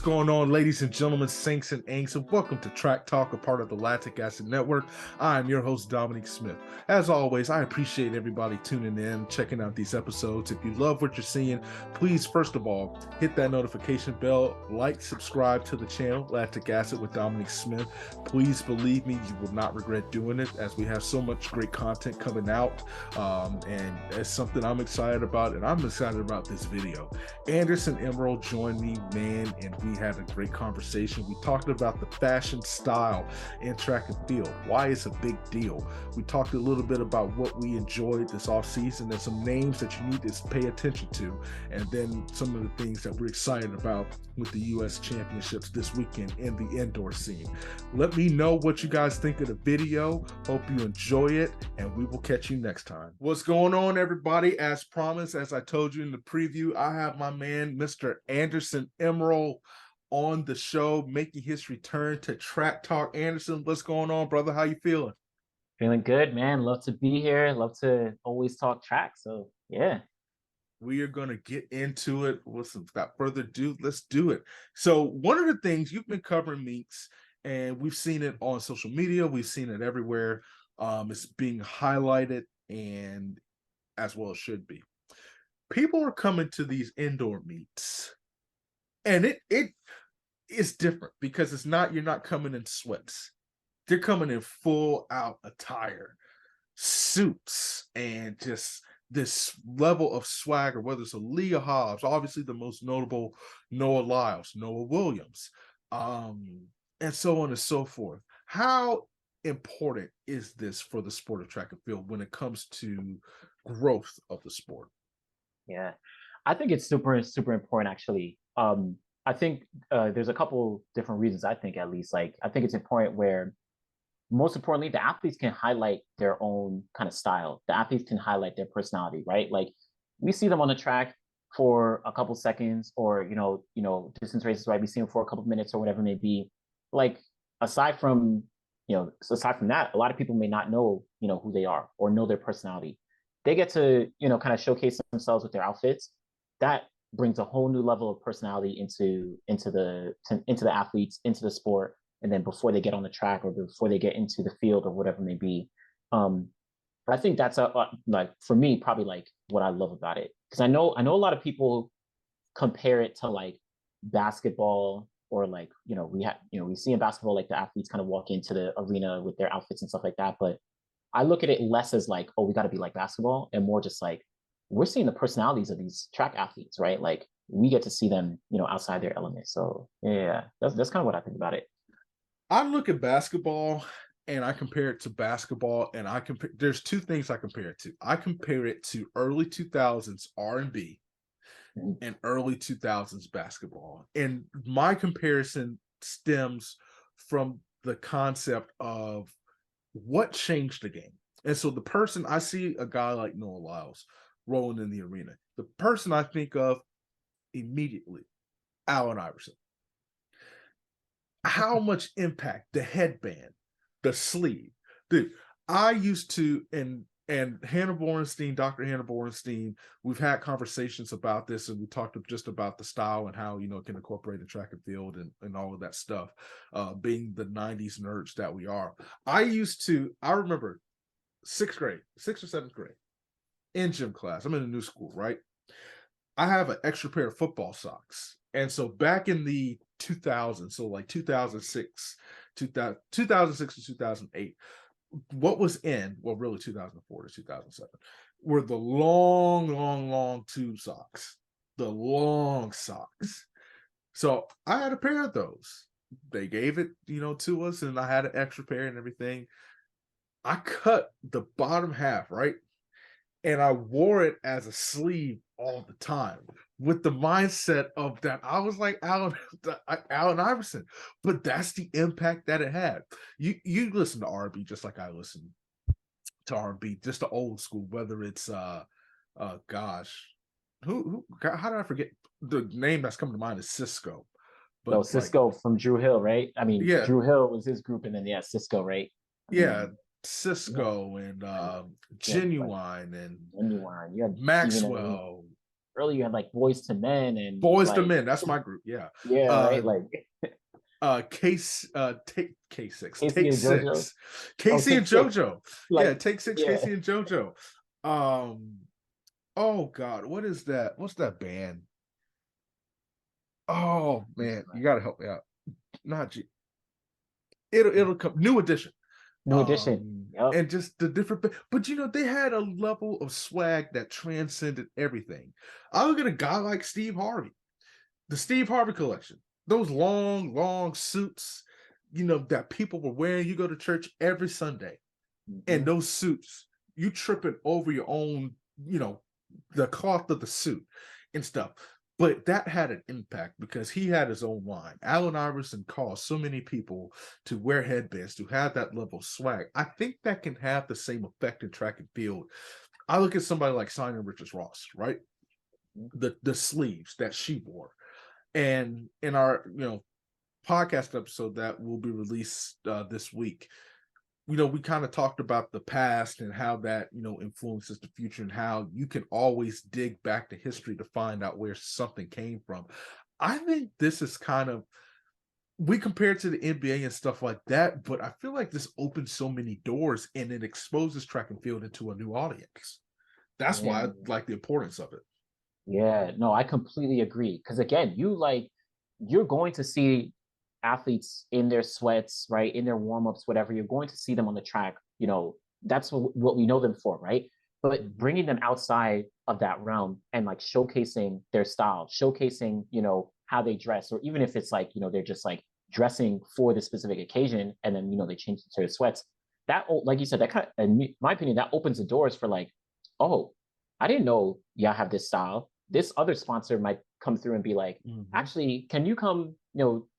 going on, ladies and gentlemen, saints and ain'ts, and welcome to Track Talk, a part of the Lactic Acid Network. I am your host, Dominique Smith. As always, I appreciate everybody tuning in, checking out these episodes. If you love what you're seeing, please, first of all, hit that notification bell, like, subscribe to the channel, Lactic Acid with Dominique Smith. Please believe me, you will not regret doing it, as we have so much great content coming out, and it's something I'm excited about, and I'm excited about this video. Anderson Emerole joined me, man, and we had a great conversation. We talked about the fashion style in track and field, why it's a big deal. We talked a little bit about what we enjoyed this off season and some names that you need to pay attention to, and then some of the things that we're excited about with the U.S. Championships this weekend in the indoor scene. Let me know what you guys think of the video. Hope you enjoy it, and we will catch you next time. What's going on, everybody? As promised, as I told you in the preview, I have my man, Mr. Anderson Emerole, on the show, making his return to Track Talk. Anderson, what's going on, brother? How you feeling? Feeling good, man. Love to be here. Love to always talk track. So yeah. We are going to get into it. Without further ado, let's do it. So one of the things you've been covering meets, and we've seen it on social media, we've seen it everywhere. It's being highlighted, and as well it should be. People are coming to these indoor meets, and it is different because it's not, you're not coming in sweats. They're coming in full out attire, suits, and just this level of swagger, whether it's Aaliyah Hobbs, obviously the most notable, Noah Lyles, Noah Williams, and so on and so forth. How important is this for the sport of track and field when it comes to growth of the sport? Yeah, I think it's super, super important, actually. I think there's a couple different reasons. I think, at least, like, I think it's important where, most importantly, the athletes can highlight their own kind of style. The athletes can highlight their personality, right? Like, we see them on the track for a couple seconds, or distance races, right? We see them for a couple minutes or whatever it may be. Like, aside from that, a lot of people may not know who they are or know their personality. They get to kind of showcase themselves with their outfits. That brings a whole new level of personality into the athletes, into the sport, and then before they get on the track or before they get into the field or whatever it may be. I think that's like, for me, probably like what I love about it, because I know a lot of people compare it to like basketball, or like we see in basketball, like, the athletes kind of walk into the arena with their outfits and stuff like that. But I look at it less as like, oh, we got to be like basketball, and more just like, we're seeing the personalities of these track athletes, right? Like, we get to see them, outside their element. So yeah, that's kind of what I think about it. I look at basketball and I compare it to basketball, and there's two things I compare it to. I compare it to early 2000s R&B and early 2000s basketball. And my comparison stems from the concept of what changed the game. And so I see a guy like Noah Lyles rolling in the arena. The person I think of immediately, Allen Iverson. How much impact the headband, the sleeve. Dude, I used to, and Hannah Borenstein, Dr. Hannah Borenstein, we've had conversations about this, and we talked just about the style and how it can incorporate the track and field and all of that stuff, being the 90s nerds that we are. I remember sixth or seventh grade in gym class. I'm in a new school, right? I have an extra pair of football socks. And so back in the 2000s, so like 2006 to 2008, what was in, well, really 2004 to 2007, were the long tube socks, the long socks. So I had a pair of those. They gave it, to us, and I had an extra pair and everything. I cut the bottom half, right? And I wore it as a sleeve all the time, with the mindset of that I was like Allen Iverson. But that's the impact that it had. You listen to R&B just like I listen to R&B, just the old school, whether it's gosh, how did I forget the name that's coming to mind is Cisco. But Cisco, like, from Drew Hill, right? I mean, yeah, Drew Hill was his group, and then Cisco, right? Yeah, Cisco and Genuine and Maxwell. earlier you had like Boys to Men and Boys to like Men, that's my group. Yeah. yeah, Uh right, like case take K6 Casey take and JoJo. six Oh, Casey Take and Six. JoJo. Yeah, Like take six, yeah, Casey and JoJo. Oh god, what is that? What's that band? Oh man, you gotta help me out. Not G. It'll come. New Edition. New Edition. Yep. And just the different, but they had a level of swag that transcended everything. I look at a guy like Steve Harvey, the Steve Harvey collection, those long suits, that people were wearing. You go to church every Sunday, and Mhm. those suits, you tripping over your own, the cloth of the suit and stuff. But that had an impact because he had his own line. Allen Iverson caused so many people to wear headbands, to have that level of swag. I think that can have the same effect in track and field. I look at somebody like Simon Richards-Ross, right? The sleeves that she wore. And in our, podcast episode that will be released this week, we kind of talked about the past and how that, influences the future and how you can always dig back to history to find out where something came from. I think this is kind of, we compare it to the NBA and stuff like that, but I feel like this opens so many doors and it exposes track and field into a new audience. That's why I Yeah. like the importance of it. Yeah, no, I completely agree. Because again, you're going to see athletes in their sweats, right? In their warm-ups, whatever. You're going to see them on the track. That's what we know them for, right? But Mhm. bringing them outside of that realm and like showcasing their style, showcasing, how they dress, or even if it's like, they're just like dressing for the specific occasion and then, they change into their sweats. Like you said, that kind of, in my opinion, that opens the doors for like, oh, I didn't know y'all have this style. This other sponsor might come through and be like, Mhm. actually, can you come,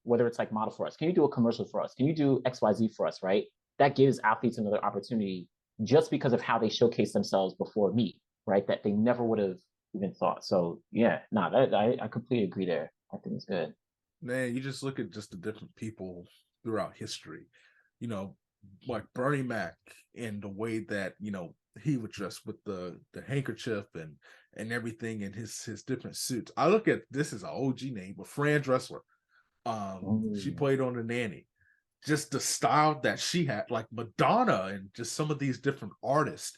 whether it's like model for us? Can you do a commercial for us? Can you do XYZ for us, right? That gives athletes another opportunity just because of how they showcase themselves before me, right? That they never would have even thought. So yeah, no, I completely agree there. I think it's good. Man, you just look at just the different people throughout history, you know, like Bernie Mac and the way that, he would dress with the handkerchief and everything in his different suits. I look at this as an OG name, but Fran Dressler. She Mm. played on The Nanny. Just the style that she had, like Madonna and just some of these different artists.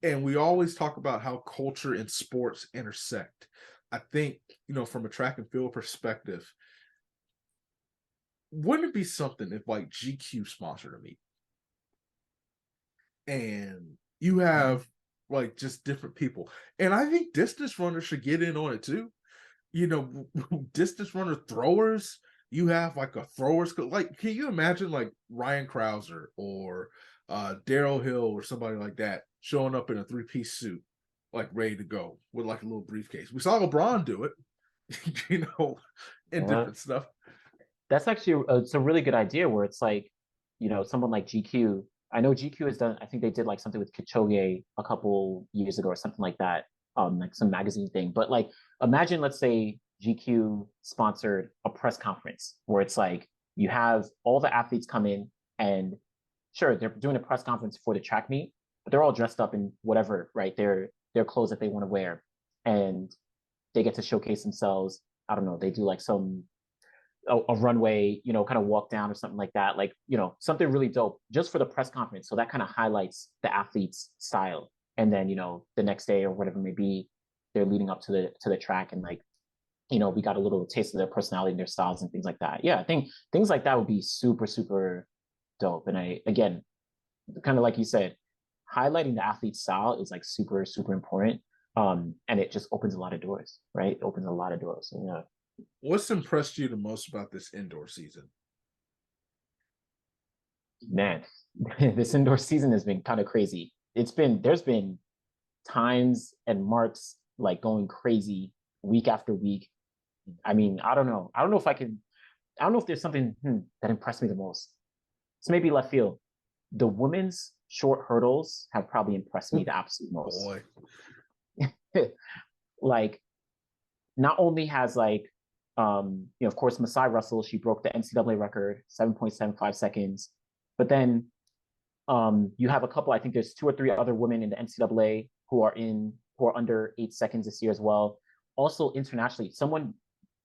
And we always talk about how culture and sports intersect. I think, from a track and field perspective, wouldn't it be something if like GQ sponsored a meet and you have like just different people? And I think distance runners should get in on it too. Distance runner throwers. You have like a throwers like, can you imagine like Ryan Krauser or Daryl Hill or somebody like that showing up in a three-piece suit, like ready to go with like a little briefcase? We saw LeBron do it, and Yeah. different stuff. That's actually it's a really good idea where it's like, someone like GQ. I know GQ has done. I think they did like something with Kipchoge a couple years ago or something like that. Like some magazine thing. But like, imagine, let's say GQ sponsored a press conference where it's like you have all the athletes come in and sure they're doing a press conference for the track meet, but they're all dressed up in whatever, right? Their clothes that they want to wear, and they get to showcase themselves. I don't know. They do like some a runway, kind of walk down or something like that, like, something really dope just for the press conference. So that kind of highlights the athlete's style. And then, the next day or whatever it may be, they're leading up to the track and like, we got a little taste of their personality and their styles and things like that. Yeah, I think things like that would be super, super dope. And again, kind of like you said, highlighting the athlete's style is like super, super important. And it just opens a lot of doors, right? It opens a lot of doors. So yeah. What's impressed you the most about this indoor season? Man, this indoor season has been kind of crazy. There's been times and marks like going crazy week after week. I mean, I don't know. I don't know if there's something that impressed me the most. It's maybe left field. The women's short hurdles have probably impressed me Ooh, the absolute most. boy. Like, not only has like, of course, Masai Russell, she broke the NCAA record, 7.75 seconds. But then you have a couple. I think there's two or three other women in the NCAA who are under 8 seconds this year as well. also internationally, someone you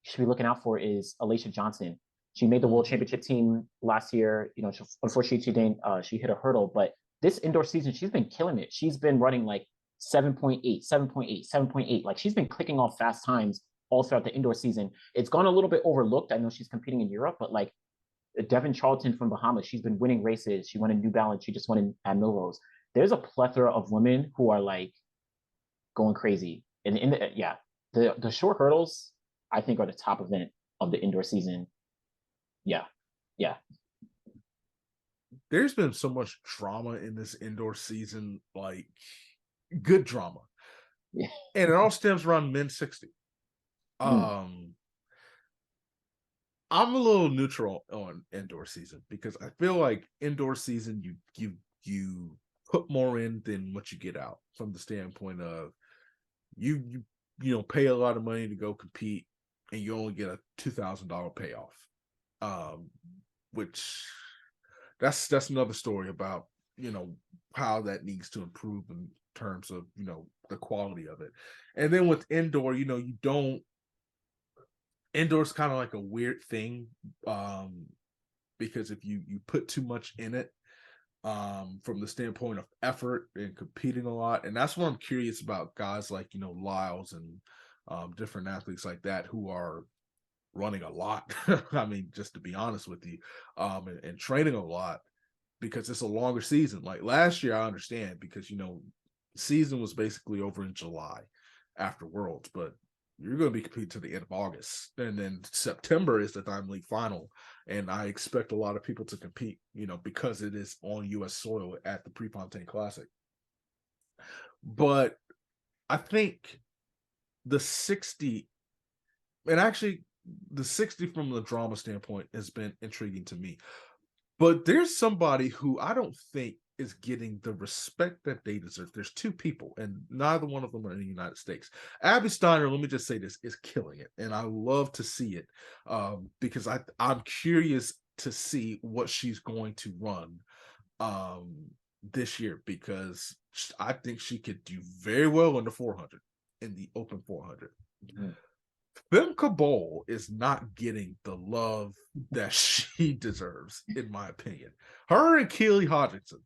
should be looking out for is Alicia Johnson. She made the World Championship team last year. You know, unfortunately, she didn't. She hit a hurdle, but this indoor season, she's been killing it. She's been running like 7.8, 7.8, 7.8. Like she's been clicking off fast times all throughout the indoor season. It's gone a little bit overlooked. I know she's competing in Europe, but like Devin Charlton from Bahamas, she's been winning races. She won in New Balance. She just won in at Millrose. There's a plethora of women who are like going crazy. And in the yeah, the short hurdles, I think, are the top event of the indoor season. Yeah. Yeah. There's been so much drama in this indoor season, like good drama. Yeah. And it all stems around men's 60. I'm a little neutral on indoor season because I feel like indoor season you put more in than what you get out, from the standpoint of you pay a lot of money to go compete and you only get a $2,000 payoff. Which that's another story about how that needs to improve in terms of the quality of it. And then with indoor, you don't indoor is kind of like a weird thing, because if you put too much in it, from the standpoint of effort and competing a lot. And that's what I'm curious about guys like Lyles and different athletes like that who are running a lot. I mean, just to be honest with you, and training a lot, because it's a longer season. Like last year, I understand because season was basically over in July after Worlds, but you're going to be competing to the end of August, and then September is the Diamond League final, and I expect a lot of people to compete, because it is on U.S. soil at the Prefontaine Classic. But I think the 60, and actually the 60 from the drama standpoint has been intriguing to me. But there's somebody who I don't think is getting the respect that they deserve. There's two people, and neither one of them are in the United States. Abby Steiner, let me just say this, is killing it, and I love to see it, because I'm curious to see what she's going to run this year, because I think she could do very well in the 400, in the open 400. Mm-hmm. Femke Bol is not getting the love that she deserves, in my opinion. Her and Keely Hodgkinson.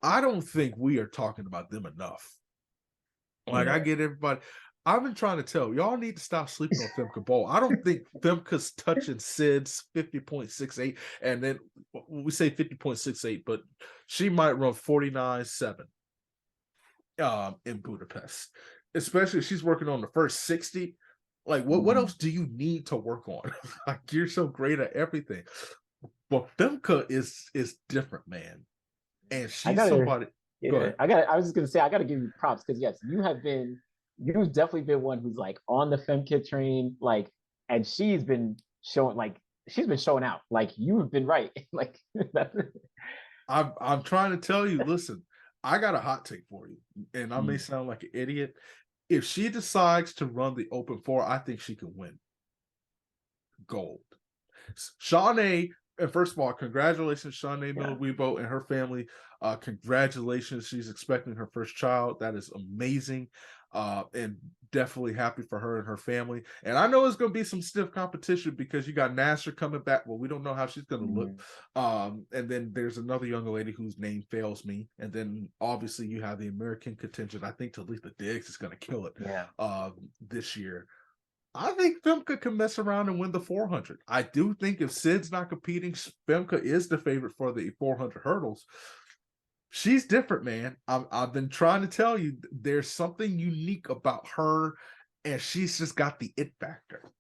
I don't think we are talking about them enough. Like, I get everybody. I've been trying to tell y'all need to stop sleeping on Femke Bol. I don't think Femke's touching Sid's 50.68, and then we say 50.68, but she might run 49.7 in Budapest. Especially if she's working on the first 60. Like, what else do you need to work on? Like, you're so great at everything. But Femke is different, man. And she's somebody. Yeah, I was just gonna say, I gotta give you props, because yes, you've definitely been one who's like on the Femke train, like, and she's been showing out. Like, you've been right. Like, I'm trying to tell you, listen, I got a hot take for you, and I may sound like an idiot. If she decides to run the open 4, I think she can win gold. Shawnee, and first of all, congratulations, Shawnee Miller-Weibo and her family. Congratulations. She's expecting her first child. That is amazing. And definitely happy for her and her family. And I know it's going to be some stiff competition because you got Nasser coming back. Well, we don't know how she's going to look. And then there's another young lady whose name fails me. And then obviously you have the American contingent. I think Talitha Diggs is going to kill it this year. I think Femke can mess around and win the 400. I do think if Sid's not competing, Femke is the favorite for the 400 hurdles. She's different, man. I've been trying to tell you, there's something unique about her, and she's just got the it factor.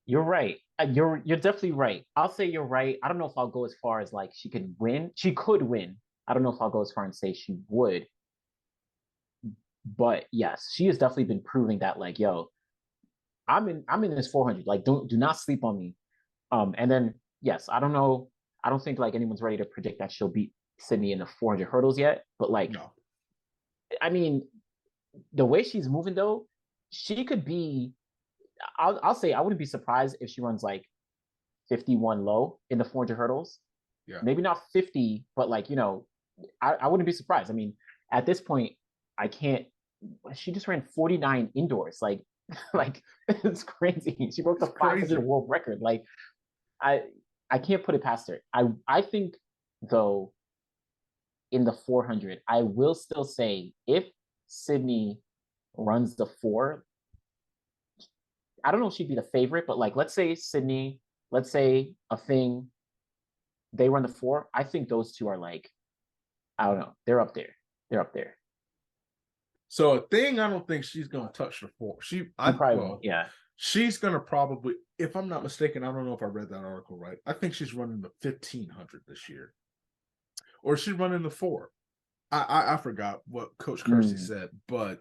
You're right. You're definitely right. I'll say you're right. I don't know if I'll go as far as like she could win. She could win. I don't know if I'll go as far and say she would. But yes, she has definitely been proving that, like, yo, I'm in this 400. Like, do not sleep on me. And then yes, I don't know. I don't think like anyone's ready to predict that she'll beat Sydney in the 400 hurdles yet. But like, no. I mean, the way she's moving though, she could be. I'll say I wouldn't be surprised if she runs like 51 low in the 400 hurdles. Yeah. Maybe not 50, but like, I wouldn't be surprised. I mean, at this point, I can't she just ran 49 indoors. Like, like it's crazy. She broke It's the 500 crazy. world record. Like, I I can't put it past her. I think though in the 400, I will still say if Sydney runs the four, I don't know if she'd be the favorite, but like let's say Sydney, let's say a thing, they run the four. I think those two are like, I don't know, they're up there. They're up there. So a thing, I don't think she's gonna touch the four. She probably won't. Yeah. She's gonna probably, if I'm not mistaken, I don't know if I read that article right. I think she's running the 1500 this year, or she's running the four. I forgot what Coach Kersey said, but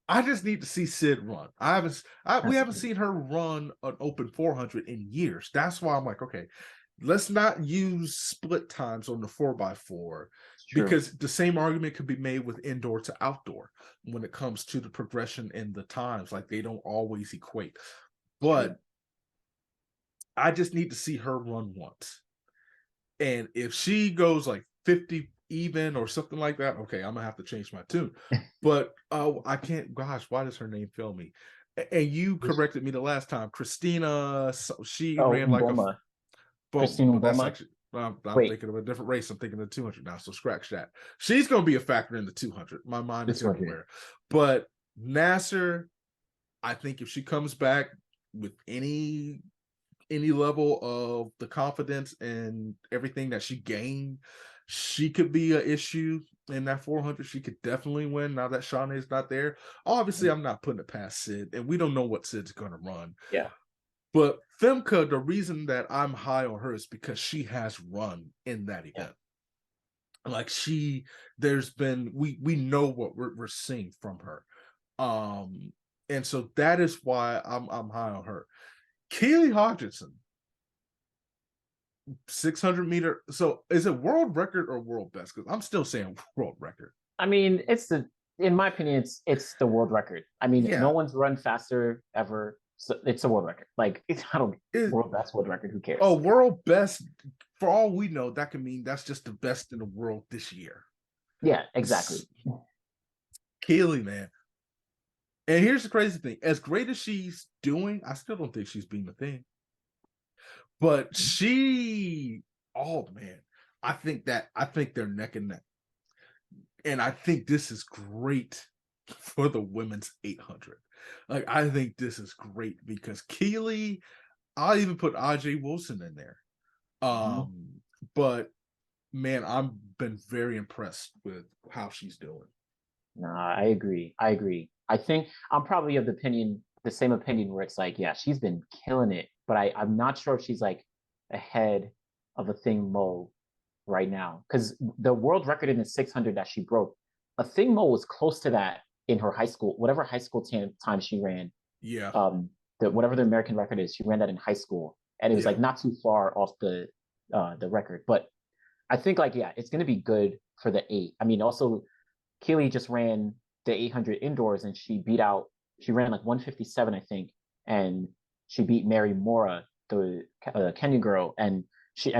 I just need to see Sid run. We haven't seen her run an open 400 in years. That's why I'm like, okay, let's not use split times on the 4x4 because the same argument could be made with indoor to outdoor when it comes to the progression in the times. Like they don't always equate. But I just need to see her run once. And if she goes like 50 even or something like that, okay, I'm gonna have to change my tune. But I can't. Gosh, why does her name fail me? And you corrected me the last time, Christina. She ran like Mboma. boom. Christine But that's Mboma. actually I'm Wait, thinking of a different race. I'm thinking of 200 now. So scratch that. She's gonna be a factor in the 200. My mind is 200. everywhere. But Nasser, I think if she comes back with any level of the confidence and everything that she gained, she could be an issue in that 400. She could definitely win now that Shawnee is not there. Obviously, I'm not putting it past Sid, and we don't know what Sid's going to run. Yeah. But Femke, the reason that I'm high on her is because she has run in that event. Like there's been we know what we're seeing from her. And so that is why I'm high on her. Keely Hodgson, 600-meter. So is it world record or world best? Because I'm still saying world record. I mean, in my opinion, it's the world record. I mean, no Yeah. one's run faster ever. So it's a world record. Like it's I don't world best world record. Who cares? Oh, world best. For all we know, that can mean that's just the best in the world this year. Yeah, exactly. Keely, man. And here's the crazy thing: as great as she's doing, I still don't think she's beating the thing. But oh man, I think they're neck and neck. And I think this is great for the women's 800. Like, I think this is great because Keely, I'll even put AJ Wilson in there. But man, I've been very impressed with how she's doing. No, I agree. I agree. I think I'm probably of the same opinion where it's like, yeah, she's been killing it, but I'm not sure if she's like ahead of a thing Mo right now. Because the world record in the 600 that she broke, a thing Mo was close to that in her high school, whatever high school time she ran. Yeah. Whatever the American record is, she ran that in high school. And it was like not too far off the record. But I think like, yeah, it's gonna be good for the 8. I mean, also Keely just ran the 800 indoors and she ran like 157, I think, and she beat Mary Mora, the Kenyan girl, and she's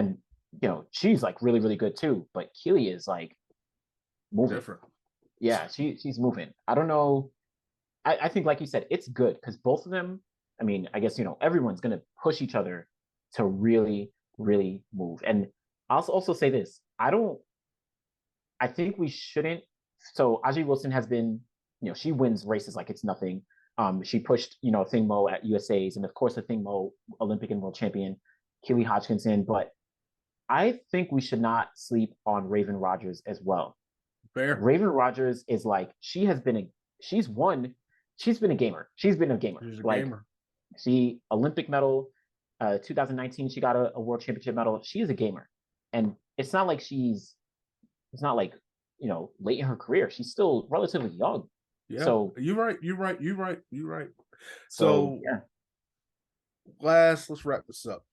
like really really good too. But Keely is like moving. Different. Yeah, she's moving. I don't know. I think like you said, it's good because both of them. I mean, I guess everyone's gonna push each other to really really move. And I'll also say this: I think we shouldn't. So Ajay Wilson has been, she wins races like it's nothing. She pushed, Thing Mo at USA's, and of course the Thing Mo Olympic and world champion, Keely Hodgkinson. But I think we should not sleep on Raven Rogers as well. Fair. Raven Rogers is like she's been a gamer. She's been a gamer. She's a like gamer. She Olympic medal, 2019 she got a world championship medal. She is a gamer, and it's not like late in her career. She's still relatively young. Yeah. So you're right. So yeah. Let's wrap this up.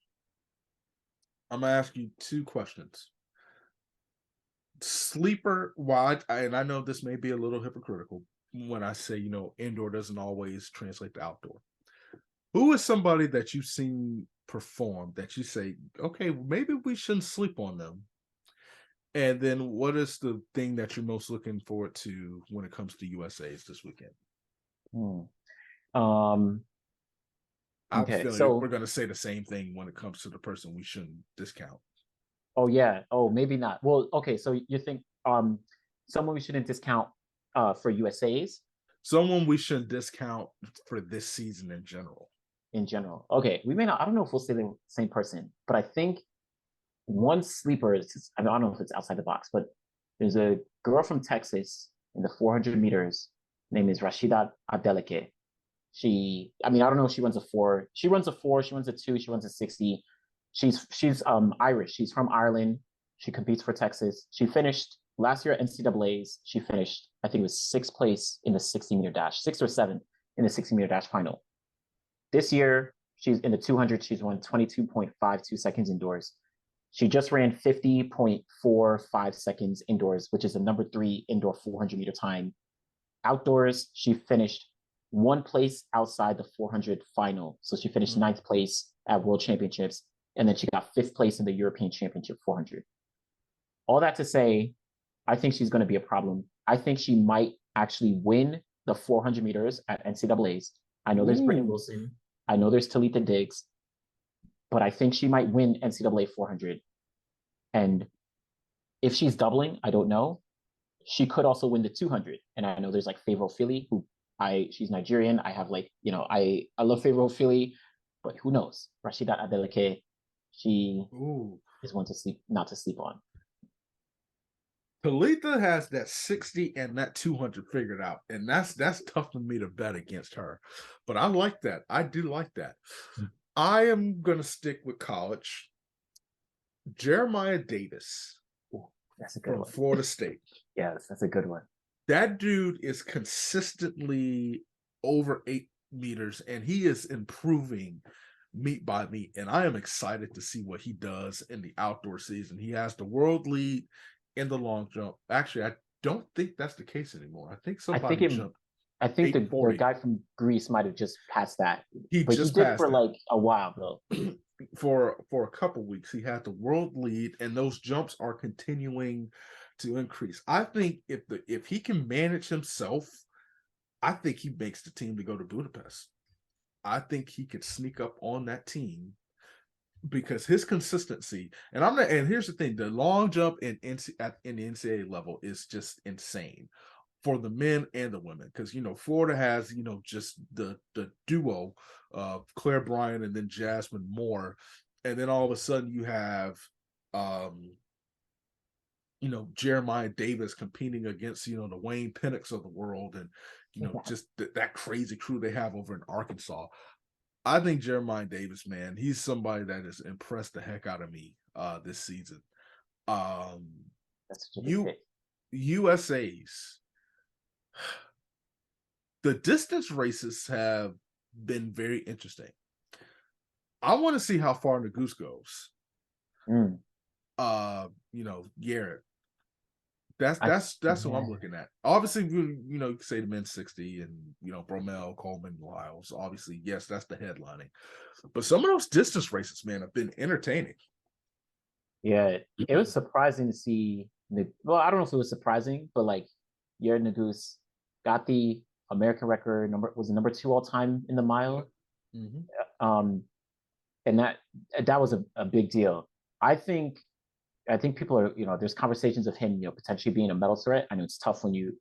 I'm gonna ask you 2 questions. Sleeper, and I know this may be a little hypocritical when I say, indoor doesn't always translate to outdoor. Who is somebody that you've seen perform that you say, okay, maybe we shouldn't sleep on them? And then what is the thing that you're most looking forward to when it comes to USA's this weekend? Hmm. Um, I have a okay, feeling we're so going to say the same thing when it comes to the person we shouldn't discount. oh yeah, oh maybe not. Well, okay, so you think someone we shouldn't discount for USA's Someone we shouldn't discount for this season in general. in general. Okay, we may not. I don't know if we'll say the same person, but I think one sleeper is. I don't know if it's outside the box, but there's a girl from Texas in the 400 meters. Name is Rashida Adeleke. I mean, I don't know if she runs a four. She runs a four. She runs a two. She runs a 60. She's Irish. She's from Ireland. She competes for Texas. She finished last year at NCAA's. She finished, I think it was sixth place in the 60-meter dash, sixth or seventh in the 60-meter dash final. This year, she's in the 200. She's won 22.52 seconds indoors. She just ran 50.45 seconds indoors, which is the number 3 indoor 400-meter time. Outdoors, she finished one place outside the 400 final. So she finished ninth place at World Championships, and then she got fifth place in the European Championship 400. All that to say, I think she's going to be a problem. I think she might actually win the 400 meters at NCAA's. I know there's Brittany Wilson. I know there's Talitha Diggs, but I think she might win NCAA 400. And if she's doubling, I don't know. She could also win the 200. And I know there's like Favor Philly, who she's Nigerian. I have like, I love Favor Philly, but who knows? Rashida Adeleke, she is one to sleep, not to sleep on. Talitha has that 60 and that 200 figured out, and that's tough for me to bet against her. But I like that. I do like that. I am going to stick with college. Jeremiah Davis. Ooh, that's a good one. Florida State. Yes, that's a good one. That dude is consistently over 8 meters, and he is improving meet by meet. And I am excited to see what he does in the outdoor season. He has the world lead in the long jump. Actually, I don't think that's the case anymore. I think somebody jumped. I think the guy from Greece might have just passed that. He did for like a while though. For a couple weeks, he had the world lead, and those jumps are continuing to increase. I think if he can manage himself, I think he makes the team to go to Budapest. I think he could sneak up on that team because his consistency, and here's the thing, the long jump in the NCAA level is just insane for the men and the women, because Florida has just the duo of Claire Bryant and then Jasmine Moore, and then all of a sudden you have Jeremiah Davis competing against the Wayne Pennicks of the world, and just that crazy crew they have over in Arkansas. I think Jeremiah Davis, man, he's somebody that has impressed the heck out of me this season. That's USA's. The distance races have been very interesting. I want to see how far Naguse goes. Garrett. That's what I'm looking at. Obviously, you can say the men's 60 and Bromell, Coleman, Lyles. Obviously, yes, that's the headlining. But some of those distance races, man, have been entertaining. Yeah, it was surprising to see. Well, I don't know if it was surprising, but like Jared Naguse got the American record number 2 all time in the mile. And that was a big deal. I think people are, there's conversations of him, potentially being a medal threat. I know it's tough when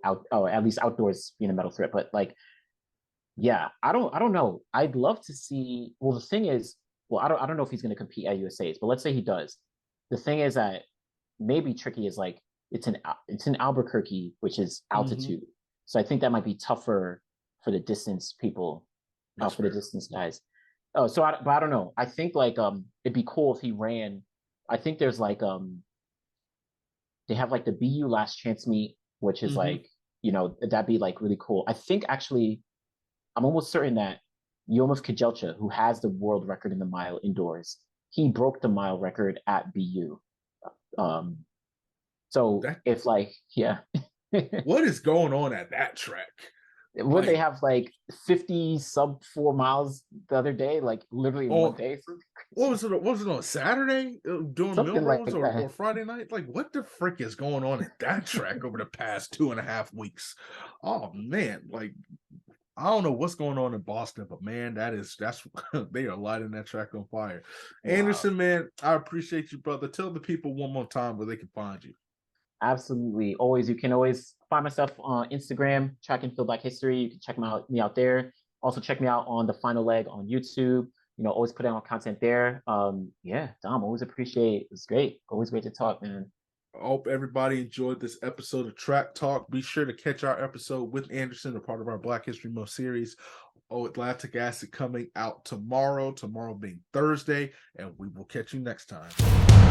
at least outdoors being a medal threat, but like, yeah, I don't know. I'd love to see. Well, the thing is, I don't know if he's going to compete at USA's, but let's say he does. The thing is that maybe tricky is like it's in Albuquerque, which is altitude. So I think that might be tougher for the distance people, for the distance guys. Oh, but I don't know. I think like it'd be cool if he ran. I think there's like they have like the BU last chance meet, which is like that'd be like really cool. I think actually I'm almost certain that Yomif Kejelcha, who has the world record in the mile indoors, he broke the mile record at BU. So if like, yeah. What is going on at that track? Would they Like, have like 50 sub 4 miles the other day, like literally in one on day? what was it? Was it on Saturday doing Something like Milrose or that. Friday night? Like, what the frick is going on at that track over the past 2.5 weeks? Oh man, like I don't know what's going on in Boston, but man, that's they are lighting that track on fire. Wow. Anderson, man, I appreciate you, brother. Tell the people one more time where they can find you. Absolutely. Always, you can always find myself on Instagram, Track and Field Black History. You can check me out there. Also, check me out on The Final Leg on YouTube. Always put out content there. Yeah, Dom, always appreciate. It's great. Always great to talk, man. I hope everybody enjoyed this episode of Track Talk. Be sure to catch our episode with Anderson, a part of our Black History Month series. Lactic Acid coming out tomorrow being Thursday, and we will catch you next time.